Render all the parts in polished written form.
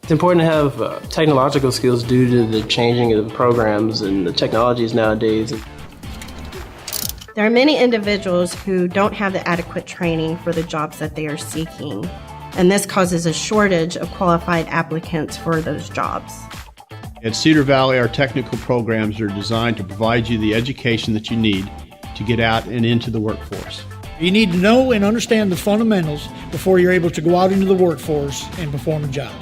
It's important to have technological skills due to the changing of the programs and the technologies nowadays. There are many individuals who don't have the adequate training for the jobs that they are seeking, and this causes a shortage of qualified applicants for those jobs. At Cedar Valley, our technical programs are designed to provide you the education that you need to get out and into the workforce. You need to know and understand the fundamentals before you're able to go out into the workforce and perform a job.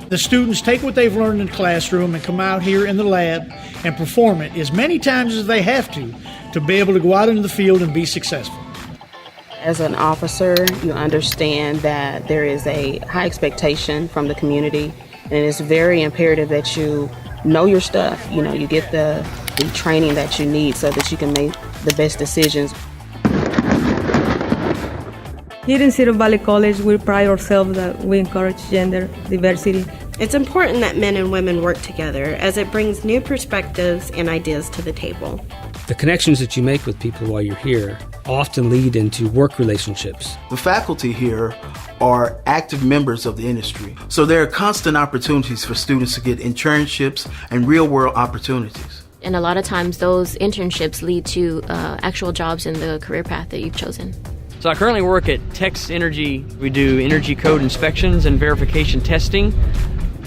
The students take what they've learned in the classroom and come out here in the lab and perform it as many times as they have to be able to go out into the field and be successful. As an officer, you understand that there is a high expectation from the community, and it's very imperative that you know your stuff. You know, you get the training that you need so that you can make the best decisions. Here in Cedar Valley College, we pride ourselves that we encourage gender diversity. It's important that men and women work together as it brings new perspectives and ideas to the table. The connections that you make with people while you're here often lead into work relationships. The faculty here are active members of the industry, so there are constant opportunities for students to get internships and real-world opportunities. And a lot of times those internships lead to actual jobs in the career path that you've chosen. So I currently work at Tex Energy. We do energy code inspections and verification testing.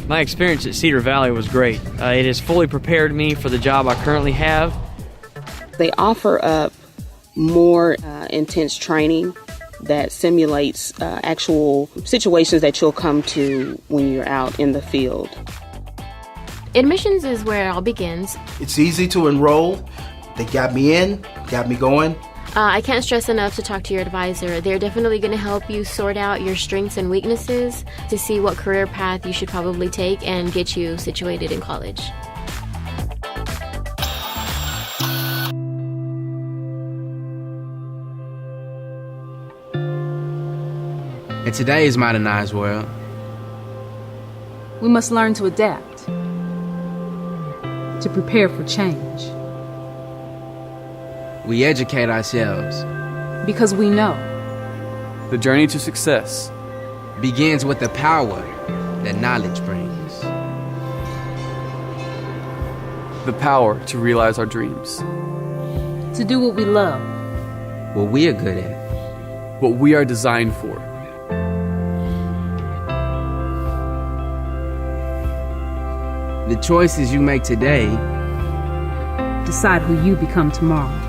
My experience at Cedar Valley was great. It has fully prepared me for the job I currently have. They offer up more intense training that simulates actual situations that you'll come to when you're out in the field. Admissions is where it all begins. It's easy to enroll. They got me in, got me going. I can't stress enough to talk to your advisor. They're definitely going to help you sort out your strengths and weaknesses to see what career path you should probably take and get you situated in college. In today's modernized world, we must learn to adapt, to prepare for change. We educate ourselves because we know the journey to success begins with the power that knowledge brings. The power to realize our dreams. To do what we love. What we are good at. What we are designed for. The choices you make today decide who you become tomorrow.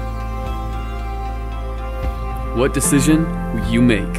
What decision will you make?